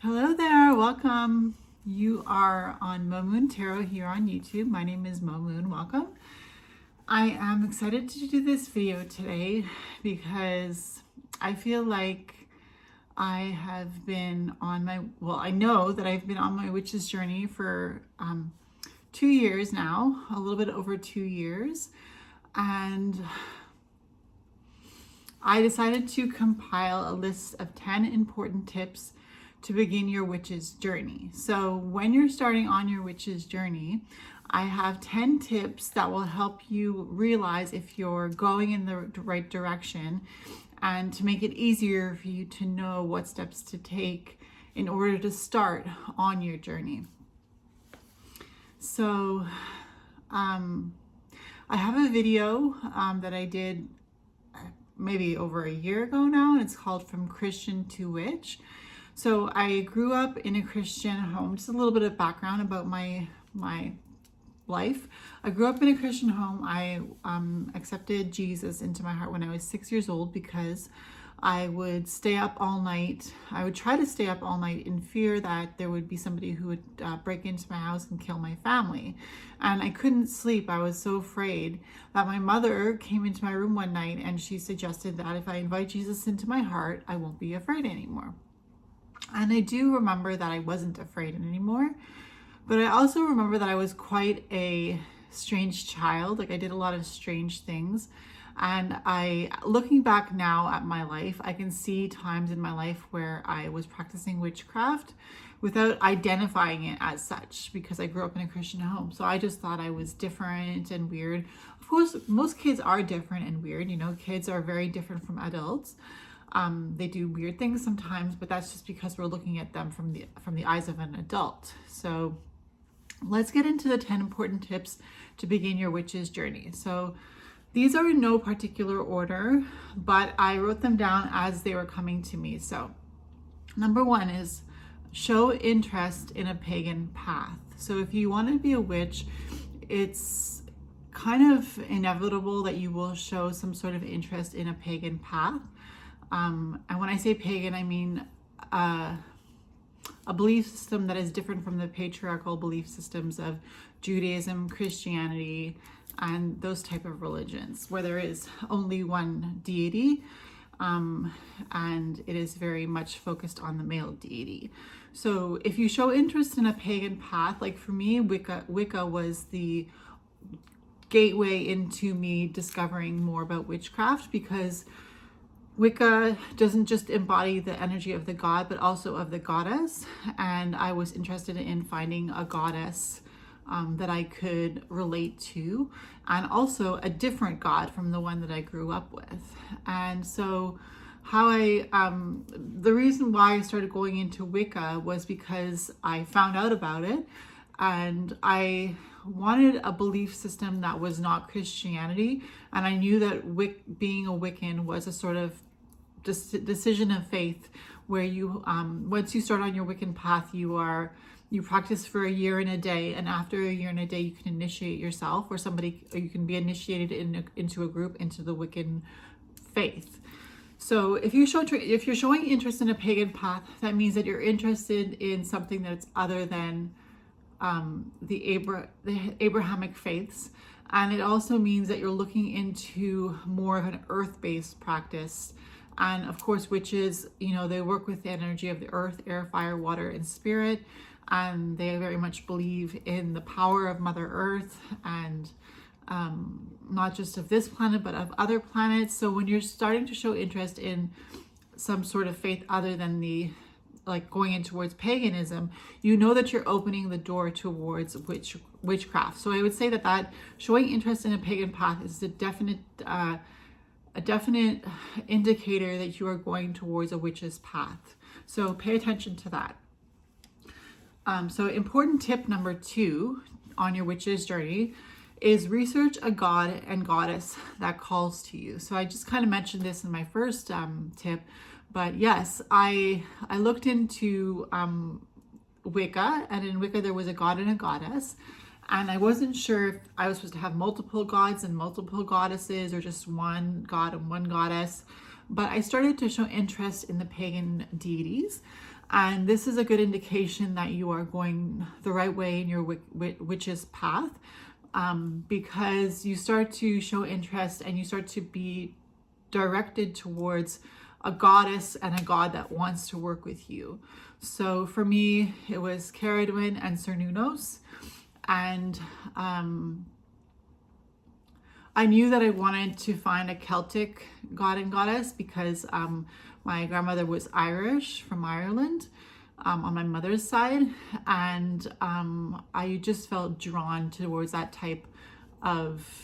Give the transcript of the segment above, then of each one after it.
Hello there, welcome. You are on Mo Moon Tarot here on YouTube. My name is Mo Moon, welcome. I am excited to do this video today because I feel like I have been on I know that I've been on my witch's journey for 2 years now, a little bit over 2 years. And I decided to compile a list of 10 important tips to begin your witch's journey. So when you're starting on your witch's journey, I have 10 tips that will help you realize if you're going in the right direction and to make it easier for you to know what steps to take in order to start on your journey. So I have a video that I did maybe over a year ago now, and it's called From Christian to Witch. So I grew up in a Christian home. Just a little bit of background about my life. I grew up in a Christian home. I accepted Jesus into my heart when I was 6 years old because I would stay up all night. I would try to stay up all night in fear that there would be somebody who would break into my house and kill my family. And I couldn't sleep. I was so afraid that my mother came into my room one night and she suggested that if I invite Jesus into my heart, I won't be afraid anymore. And I do remember that I wasn't afraid anymore, but I also remember that I was quite a strange child. Like I did a lot of strange things. And looking back now at my life, I can see times in my life where I was practicing witchcraft without identifying it as such because I grew up in a Christian home. So I just thought I was different and weird. Of course, most kids are different and weird. You know, kids are very different from adults. They do weird things sometimes, but that's just because we're looking at them from the eyes of an adult. So let's get into the 10 important tips to begin your witch's journey. So these are in no particular order, but I wrote them down as they were coming to me. So number 1 is show interest in a pagan path. So if you want to be a witch, it's kind of inevitable that you will show some sort of interest in a pagan path. And when I say pagan, I mean a belief system that is different from the patriarchal belief systems of Judaism, Christianity, and those type of religions, where there is only one deity, and it is very much focused on the male deity. So if you show interest in a pagan path, like for me, Wicca was the gateway into me discovering more about witchcraft, because Wicca doesn't just embody the energy of the god, but also of the goddess. And I was interested in finding a goddess that I could relate to, and also a different god from the one that I grew up with. And so the reason why I started going into Wicca was because I found out about it, and I wanted a belief system that was not Christianity. And I knew that being a Wiccan was a sort of decision of faith, where you once you start on your Wiccan path, you practice for a year and a day, and after a year and a day you can initiate yourself, or you can be initiated into a group, into the Wiccan faith. So if you're showing interest in a pagan path, that means that you're interested in something that's other than the Abrahamic faiths. And it also means that you're looking into more of an earth-based practice. And of course, witches, they work with the energy of the earth, air, fire, water, and spirit. And they very much believe in the power of Mother Earth, and not just of this planet, but of other planets. So when you're starting to show interest in some sort of faith other than going in towards paganism, you know that you're opening the door towards witchcraft. So I would say that showing interest in a pagan path is a definite indicator that you are going towards a witch's path. So pay attention to that. So important tip number 2 on your witch's journey is research a god and goddess that calls to you. So I just kind of mentioned this in my first tip, but yes, I looked into Wicca, and in Wicca there was a god and a goddess, and I wasn't sure if I was supposed to have multiple gods and multiple goddesses, or just one god and one goddess. But I started to show interest in the pagan deities, And this is a good indication that you are going the right way in your witch's path, because you start to show interest and you start to be directed towards a goddess and a god that wants to work with you. So for me, it was Caradwyn and Cernunnos. And I knew that I wanted to find a Celtic god and goddess because my grandmother was Irish from Ireland on my mother's side. And I just felt drawn towards that type of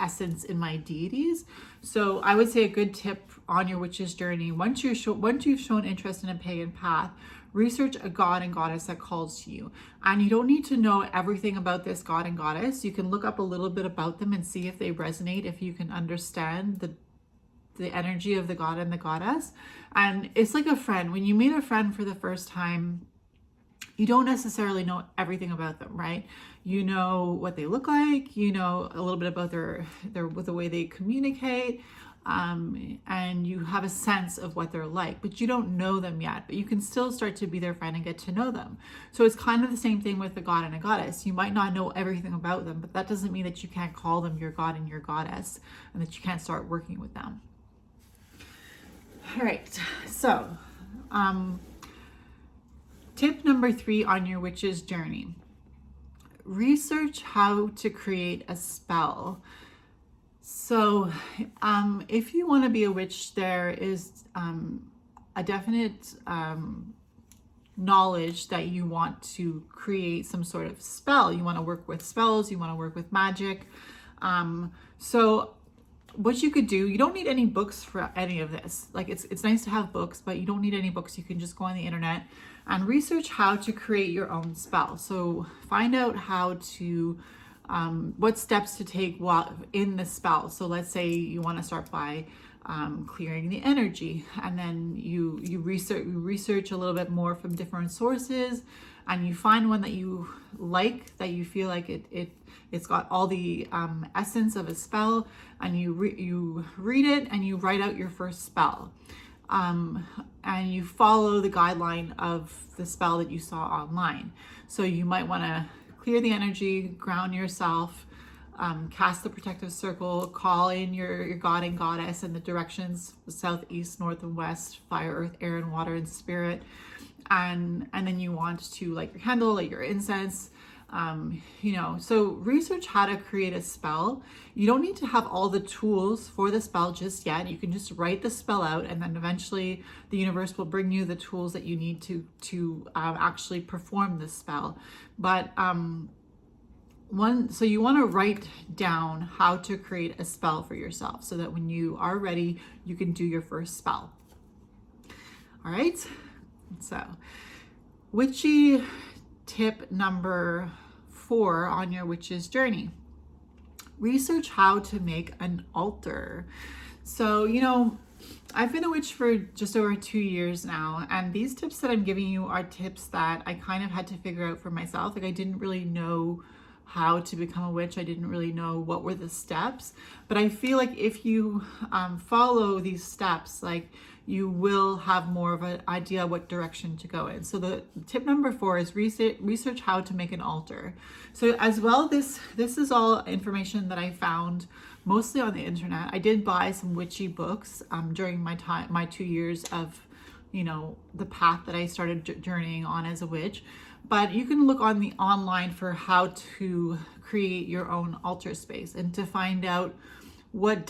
essence in my deities. So I would say a good tip on your witch's journey, once you've shown interest in a pagan path, research a god and goddess that calls to you. And you don't need to know everything about this god and goddess. You can look up a little bit about them and see if they resonate, if you can understand the energy of the god and the goddess. And it's like a friend. When you meet a friend for the first time, you don't necessarily know everything about them, right? You know what they look like, you know a little bit about the way they communicate, and you have a sense of what they're like, but you don't know them yet, but you can still start to be their friend and get to know them. So it's kind of the same thing with a god and a goddess. You might not know everything about them, but that doesn't mean that you can't call them your god and your goddess and that you can't start working with them. All right, so tip number 3 on your witch's journey. Research how to create a spell. So if you want to be a witch, there is a definite knowledge that you want to create some sort of spell. You want to work with spells, you want to work with magic. So what you could do, you don't need any books for any of this. Like it's nice to have books, but you don't need any books. You can just go on the internet and research how to create your own spell. So find out how to, what steps to take while in the spell. So let's say you want to start by clearing the energy, and then you research a little bit more from different sources, and you find one that you like, that you feel like it's got all the essence of a spell, and you read it and you write out your first spell. And you follow the guideline of the spell that you saw online. So you might want to clear the energy, ground yourself, cast the protective circle, call in your god and goddess and the directions: south, east, north, and west, fire, earth, air, and water, and spirit. And then you want to light your candle, light your incense. So research how to create a spell. You don't need to have all the tools for the spell just yet. You can just write the spell out, and then eventually the universe will bring you the tools that you need to actually perform the spell. But so you want to write down how to create a spell for yourself, so that when you are ready, you can do your first spell. All right. So, witchy tip number 4 on your witch's journey. Research how to make an altar. So, I've been a witch for just over 2 years now, and these tips that I'm giving you are tips that I kind of had to figure out for myself. Like, I didn't really know how to become a witch. I didn't really know what were the steps, but I feel like if you follow these steps, like, you will have more of an idea what direction to go in. So the tip number 4 is research how to make an altar. So as well, this is all information that I found mostly on the internet. I did buy some witchy books during my 2 years of, the path that I started journeying on as a witch. But you can look on the online for how to create your own altar space, and to find out what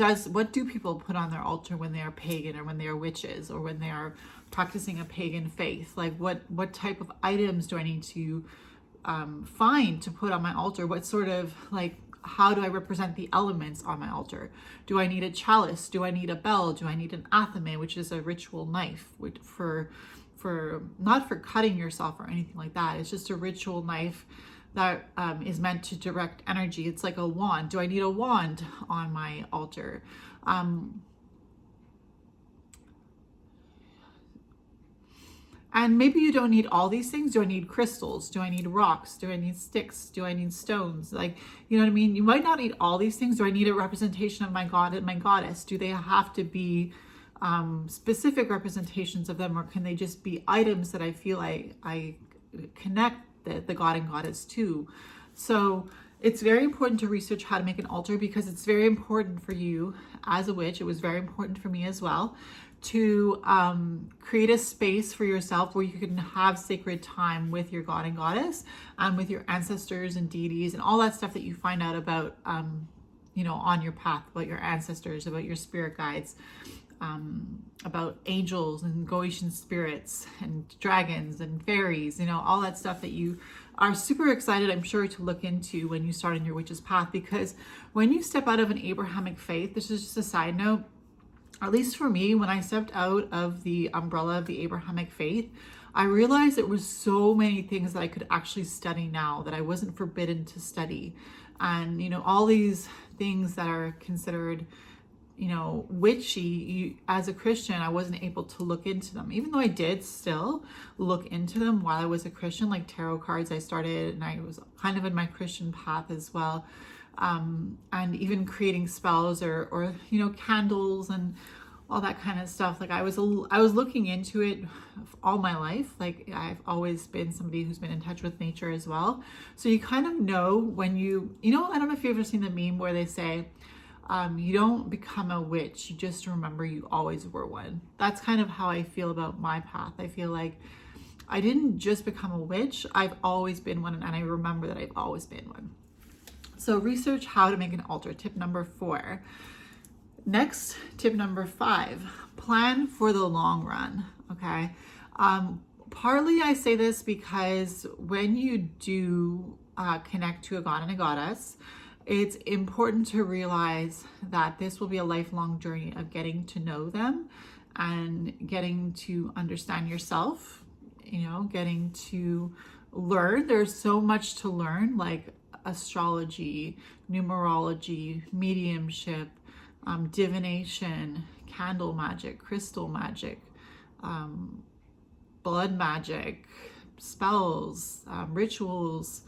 do people put on their altar when they are pagan, or when they are witches, or when they are practicing a pagan faith. Like what type of items do I need to find to put on my altar? What sort of, like, how do I represent the elements on my altar? Do I need a chalice? Do I need a bell? Do I need an athame, which is a ritual knife for not for cutting yourself or anything like that. It's just a ritual knife that is meant to direct energy. It's like a wand. Do I need a wand on my altar? And maybe you don't need all these things. Do I need crystals? Do I need rocks? Do I need sticks? Do I need stones? Like, you know what I mean? You might not need all these things. Do I need a representation of my god and my goddess? Do they have to be specific representations of them, or can they just be items that I feel I connect the god and goddess to? So it's very important to research how to make an altar, because it's very important for you as a witch. It was very important for me as well to create a space for yourself where you can have sacred time with your god and goddess, and with your ancestors and deities and all that stuff that you find out about, on your path, about your ancestors, about your spirit guides, about angels and Goetian spirits and dragons and fairies, all that stuff that you are super excited, I'm sure, to look into when you start on your witch's path. Because when you step out of an Abrahamic faith, this is just a side note, at least for me, when I stepped out of the umbrella of the Abrahamic faith, I realized there was so many things that I could actually study now that I wasn't forbidden to study. And, all these things that are considered, witchy, as a Christian, I wasn't able to look into them, even though I did still look into them while I was a Christian, like tarot cards. I started, and I was kind of in my Christian path as well. And even creating spells or candles and all that kind of stuff. Like I was looking into it all my life. Like I've always been somebody who's been in touch with nature as well. So you kind of know when I don't know if you've ever seen the meme where they say, you don't become a witch, you just remember you always were one. That's kind of how I feel about my path. I feel like I didn't just become a witch, I've always been one, and I remember that I've always been one. So research how to make an altar, tip number 4. Next, tip number 5, plan for the long run, okay? Partly I say this because when you do connect to a god and a goddess, it's important to realize that this will be a lifelong journey of getting to know them and getting to understand yourself, getting to learn. There's so much to learn, like astrology, numerology, mediumship, divination, candle magic, crystal magic, blood magic, spells, rituals,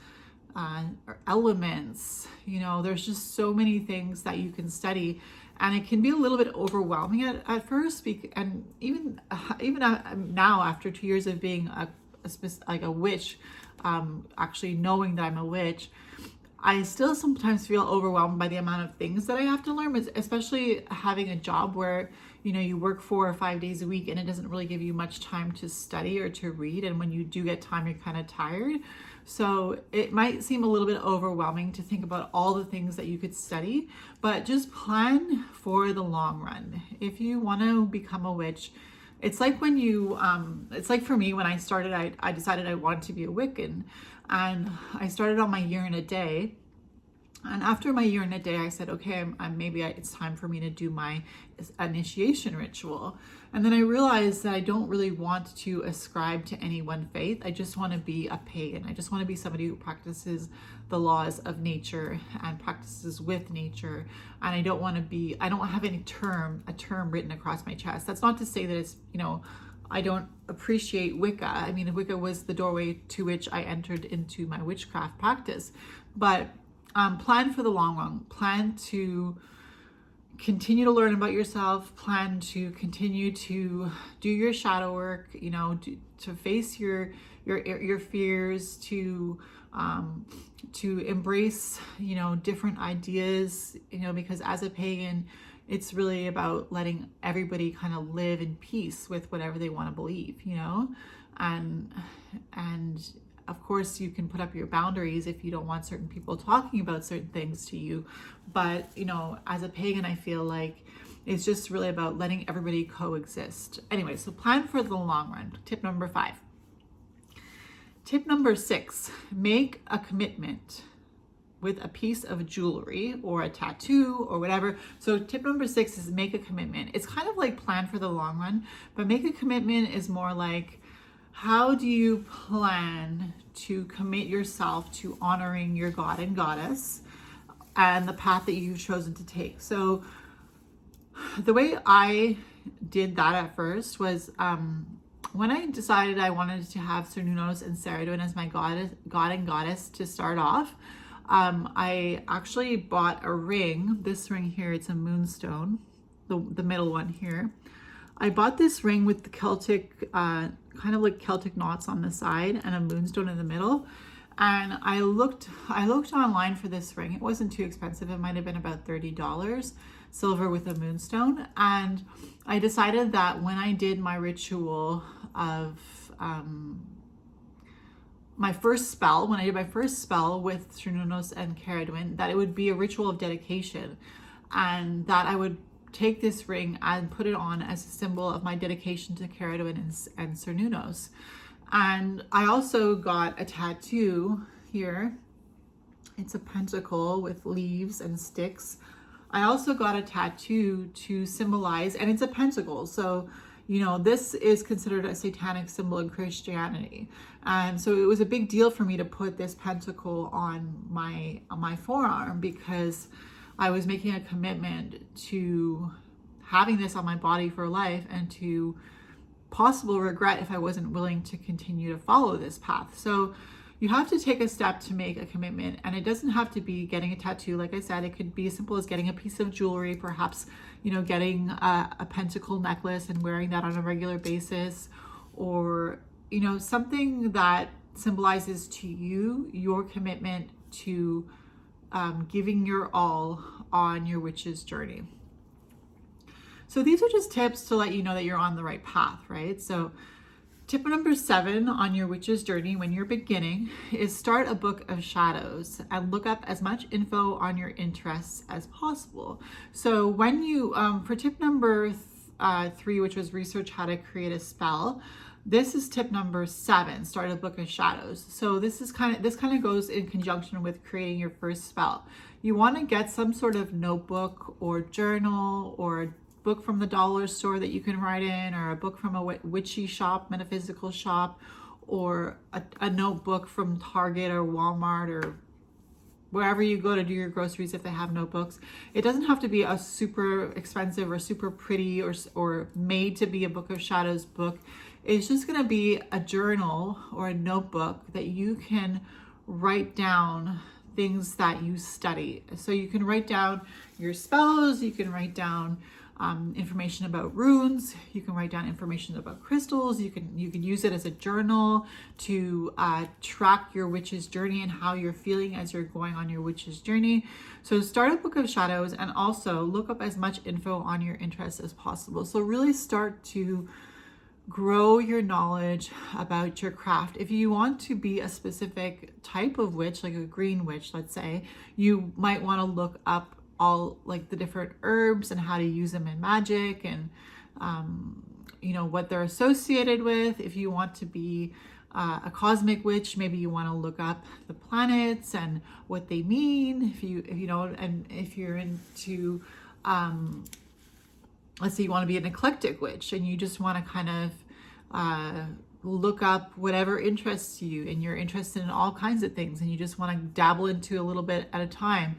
elements. There's just so many things that you can study, and it can be a little bit overwhelming at first. And even now, after 2 years of being a witch, actually knowing that I'm a witch, I still sometimes feel overwhelmed by the amount of things that I have to learn, especially having a job where, you work 4 or 5 days a week and it doesn't really give you much time to study or to read. And when you do get time, you're kind of tired. So it might seem a little bit overwhelming to think about all the things that you could study, but just plan for the long run. If you want to become a witch, it's like when it's like for me, when I started, I decided I wanted to be a Wiccan, and I started on my year and a day. And after my year and a day, I said, okay, it's time for me to do my initiation ritual. And then I realized that I don't really want to ascribe to any one faith. I just want to be a pagan. I just want to be somebody who practices the laws of nature and practices with nature. And I don't have a term written across my chest. That's not to say that it's, I don't appreciate Wicca. I mean, Wicca was the doorway to which I entered into my witchcraft practice. But plan for the long run. Plan to continue to learn about yourself. Plan to continue to do your shadow work. To face your fears. To embrace different ideas. Because as a pagan, it's really about letting everybody kind of live in peace with whatever they want to believe. And of course, you can put up your boundaries if you don't want certain people talking about certain things to you. But, as a pagan, I feel like it's just really about letting everybody coexist. Anyway, so plan for the long run. Tip number 5. Tip number 6, make a commitment with a piece of jewelry or a tattoo or whatever. So tip number 6 is make a commitment. It's kind of like plan for the long run, but make a commitment is more like, how do you plan to commit yourself to honoring your god and goddess and the path that you've chosen to take? So the way I did that at first was when I decided I wanted to have Cernunnos and Ceridwen as my god and goddess to start off, I actually bought a ring. This ring here, it's a moonstone, the middle one here. I bought this ring with the Celtic, kind of like Celtic knots on the side and a moonstone in the middle. And I looked online for this ring. It wasn't too expensive. It might have been about $30, silver with a moonstone. And I decided that when I did my ritual of my first spell, when I did my first spell with Cernunnos and Caradwyn, that it would be a ritual of dedication, and that I would take this ring and put it on as a symbol of my dedication to Caradwyn and Cernunnos. And I also got a tattoo here. It's a pentacle with leaves and sticks. I also got a tattoo to symbolize, and it's a pentacle. So, you know, this is considered a satanic symbol in Christianity. And so it was a big deal for me to put this pentacle on my forearm, because I was making a commitment to having this on my body for life, and to possible regret if I wasn't willing to continue to follow this path. So you have to take a step to make a commitment, and it doesn't have to be getting a tattoo. Like I said, it could be as simple as getting a piece of jewelry, perhaps, you know, getting a pentacle necklace and wearing that on a regular basis, or, you know, something that symbolizes to you your commitment to giving your all on your witch's journey. So these are just tips to let you know that you're on the right path, right? So tip number 7 on your witch's journey when you're beginning is start a book of shadows and look up as much info on your interests as possible. So when you, for tip number 3, which was research how to create a spell, this is tip number 7, start a book of shadows. So this kind of goes in conjunction with creating your first spell. You want to get some sort of notebook or journal, or a book from the dollar store that you can write in, or a book from a witchy shop, metaphysical shop, or a notebook from Target or Walmart or wherever you go to do your groceries if they have notebooks. It doesn't have to be a super expensive or super pretty or made to be a book of shadows book. It's just going to be a journal or a notebook that you can write down things that you study. So you can write down your spells, you can write down information about runes, you can write down information about crystals, you can use it as a journal to track your witch's journey and how you're feeling as you're going on your witch's journey. So start a book of shadows, and also look up as much info on your interests as possible. So really start to grow your knowledge about your craft. If you want to be a specific type of witch, like a green witch, let's say, you might want to look up all like the different herbs and how to use them in magic, and you know, what they're associated with. If you want to be a cosmic witch, maybe you want to look up the planets and what they mean. If you know, and if you're into let's say you want to be an eclectic witch and you just want to kind of look up whatever interests you, and you're interested in all kinds of things and you just want to dabble into a little bit at a time,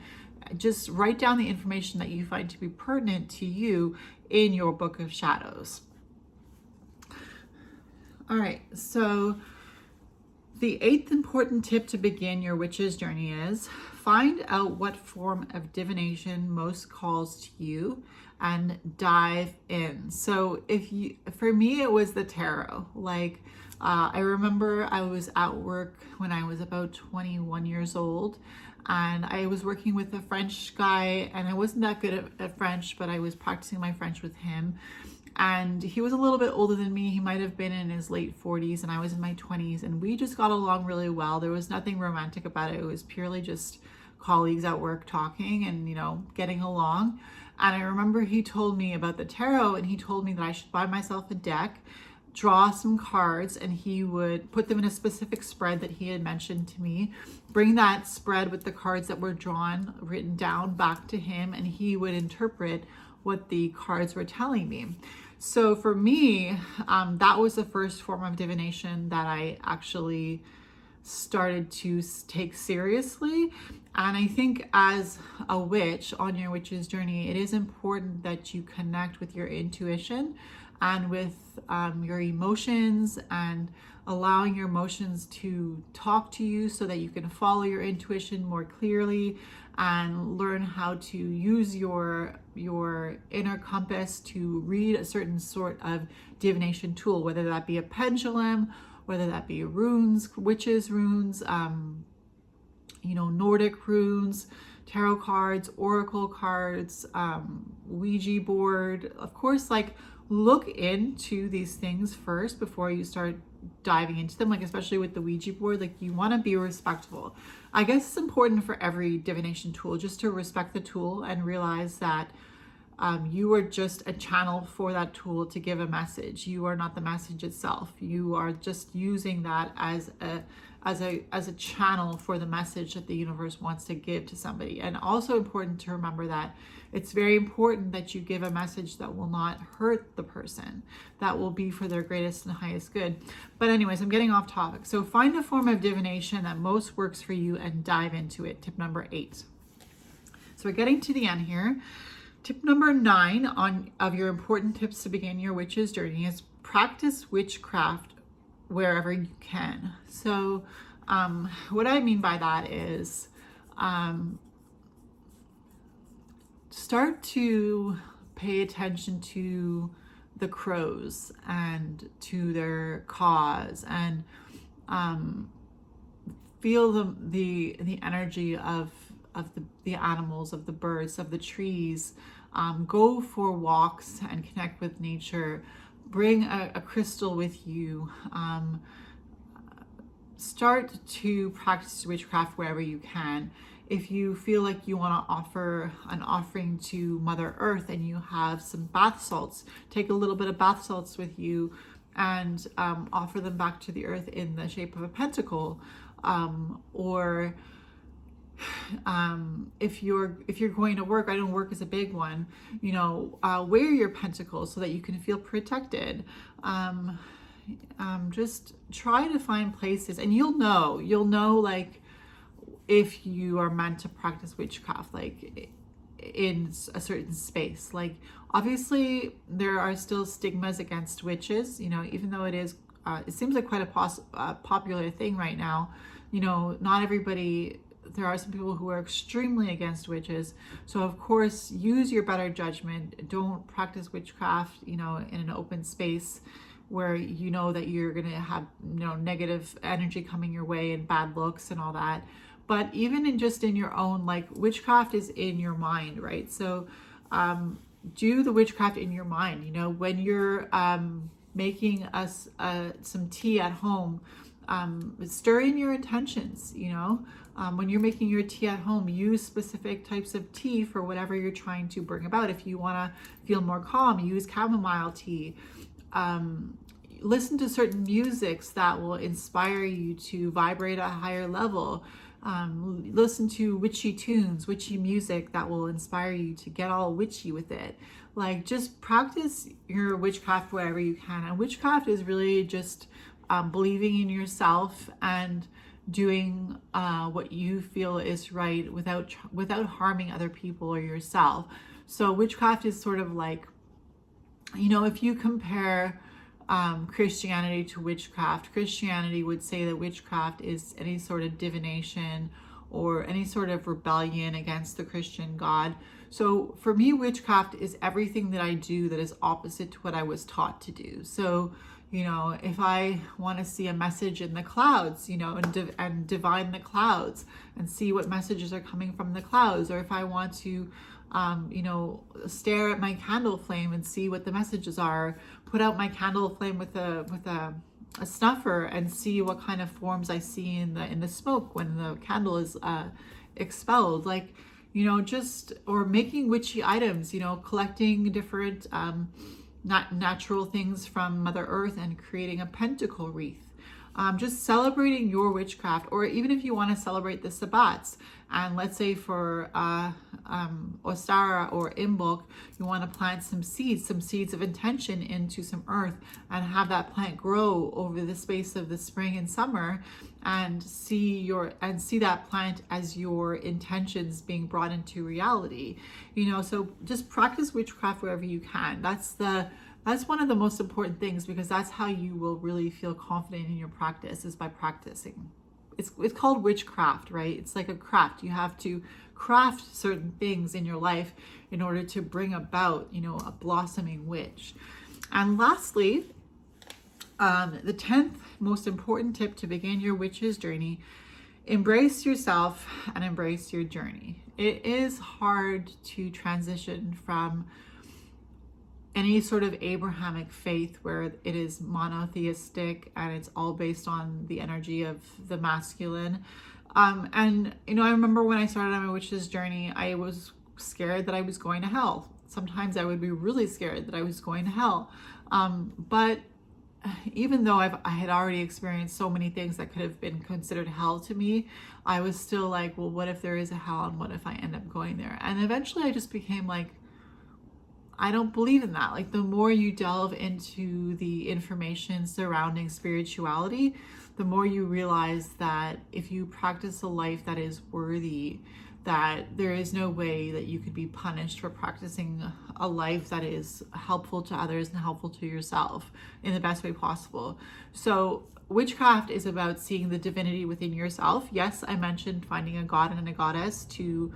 just write down the information that you find to be pertinent to you in your book of shadows. All right, so the 8th important tip to begin your witch's journey is find out what form of divination most calls to you and dive in. So for me, it was the tarot. Like, I remember I was at work when I was about 21 years old, and I was working with a French guy, and I wasn't that good at French, but I was practicing my French with him. And he was a little bit older than me. He might have been in his late 40s and I was in my 20s, and we just got along really well. There was nothing romantic about it. It was purely just colleagues at work talking and, you know, getting along. And I remember he told me about the tarot, and he told me that I should buy myself a deck, draw some cards, and he would put them in a specific spread that he had mentioned to me, bring that spread with the cards that were drawn, written down, back to him, and he would interpret what the cards were telling me. So for me, that was the first form of divination that I actually started to take seriously. And I think as a witch on your witch's journey, it is important that you connect with your intuition and with your emotions, and allowing your emotions to talk to you so that you can follow your intuition more clearly and learn how to use your inner compass to read a certain sort of divination tool, whether that be a pendulum, whether that be runes, witches runes, Nordic runes, tarot cards, oracle cards, Ouija board. Of course, like, look into these things first before you start diving into them, like especially with the Ouija board. Like, you want to be respectful. I guess it's important for every divination tool just to respect the tool and realize that you are just a channel for that tool to give a message. You are not the message itself. You are just using that as a channel for the message that the universe wants to give to somebody. And also important to remember that it's very important that you give a message that will not hurt the person, that will be for their greatest and highest good. But anyways, I'm getting off topic. So find a form of divination that most works for you and dive into it. Tip number 8. So we're getting to the end here. Tip number 9 of your important tips to begin your witch's journey is practice witchcraft wherever you can. So what I mean by that is start to pay attention to the crows and to their caws, and feel the energy of the animals, of the birds, of the trees. Go for walks and connect with nature. Bring a crystal with you. Start to practice witchcraft wherever you can. If you feel like you want to offer an offering to Mother Earth and you have some bath salts, take a little bit of bath salts with you and offer them back to the earth in the shape of a pentacle. Or if you're going to work, I know work is a big one, wear your pentacles so that you can feel protected. Just try to find places, and you'll know like if you are meant to practice witchcraft, like in a certain space. Like, obviously there are still stigmas against witches, even though it seems like quite a popular thing right now. Not everybody, there are some people who are extremely against witches. So of course, use your better judgment. Don't practice witchcraft, in an open space where you know that you're going to have, negative energy coming your way and bad looks and all that. But even in your own, like, witchcraft is in your mind, right? So do the witchcraft in your mind. When you're making us some tea at home, stir in your intentions. When you're making your tea at home, use specific types of tea for whatever you're trying to bring about. If you want to feel more calm, use chamomile tea. Listen to certain musics that will inspire you to vibrate at a higher level. Listen to witchy tunes, witchy music that will inspire you to get all witchy with it. Like, just practice your witchcraft wherever you can. And witchcraft is really just believing in yourself and doing what you feel is right without harming other people or yourself. So witchcraft is sort of like, if you compare Christianity to witchcraft, Christianity would say that witchcraft is any sort of divination or any sort of rebellion against the Christian God. So for me, witchcraft is everything that I do that is opposite to what I was taught to do. So, if I want to see a message in the clouds, and divine the clouds and see what messages are coming from the clouds, or if I want to stare at my candle flame and see what the messages are, put out my candle flame with a snuffer and see what kind of forms I see in the smoke when the candle is expelled. Like, or making witchy items, collecting different natural things from Mother Earth and creating a pentacle wreath. Just celebrating your witchcraft, or even if you want to celebrate the Sabbats, and let's say for Ostara or Imbolc, you want to plant some seeds of intention into some earth and have that plant grow over the space of the spring and summer, and see that plant as your intentions being brought into reality. So just practice witchcraft wherever you can. That's That's one of the most important things, because that's how you will really feel confident in your practice, is by practicing. It's called witchcraft, right? It's like a craft. You have to craft certain things in your life in order to bring about, a blossoming witch. And lastly, the 10th most important tip to begin your witch's journey: embrace yourself and embrace your journey. It is hard to transition from any sort of Abrahamic faith where it is monotheistic and it's all based on the energy of the masculine. And I remember when I started on my witch's journey, I was scared that I was going to hell. Sometimes I would be really scared that I was going to hell. But even though I had already experienced so many things that could have been considered hell to me, I was still like, well, what if there is a hell, and what if I end up going there? And eventually I just became like, I don't believe in that. Like, the more you delve into the information surrounding spirituality, the more you realize that if you practice a life that is worthy, that there is no way that you could be punished for practicing a life that is helpful to others and helpful to yourself in the best way possible. So witchcraft is about seeing the divinity within yourself. Yes, I mentioned finding a god and a goddess to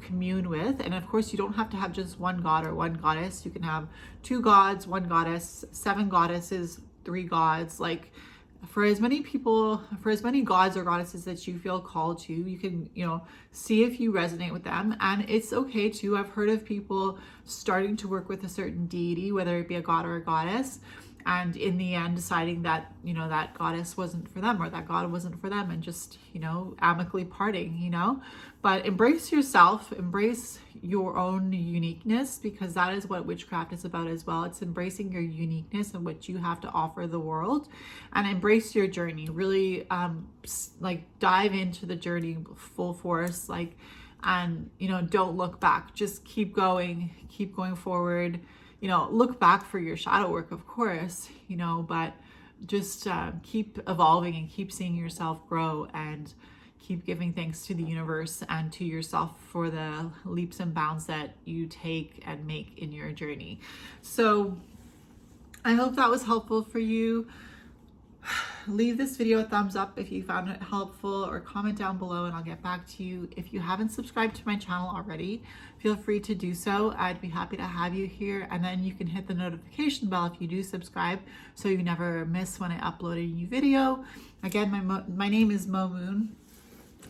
commune with, and of course you don't have to have just one god or one goddess. You can have 2 gods, 1 goddess, 7 goddesses, 3 gods. Like, for as many gods or goddesses that you feel called to, you can see if you resonate with them. And it's okay too. I've heard of people starting to work with a certain deity, whether it be a god or a goddess, and in the end deciding that that goddess wasn't for them or that god wasn't for them, and just amicably parting. But embrace yourself, embrace your own uniqueness, because that is what witchcraft is about as well. It's embracing your uniqueness and what you have to offer the world, and embrace your journey. Really dive into the journey full force, and don't look back. Just keep going forward. Look back for your shadow work, of course, but just keep evolving and keep seeing yourself grow, and keep giving thanks to the universe and to yourself for the leaps and bounds that you take and make in your journey. So I hope that was helpful for you. Leave this video a thumbs up if you found it helpful, or comment down below and I'll get back to you. If you haven't subscribed to my channel already, feel free to do so. I'd be happy to have you here, and then you can hit the notification bell if you do subscribe, so you never miss when I upload a new video. Again, my name is Mo Moon,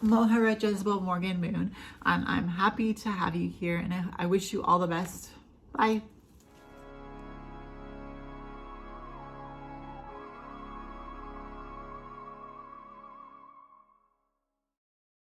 Mohara Jezebel Morgan Moon, and I'm happy to have you here, and I wish you all the best. Bye.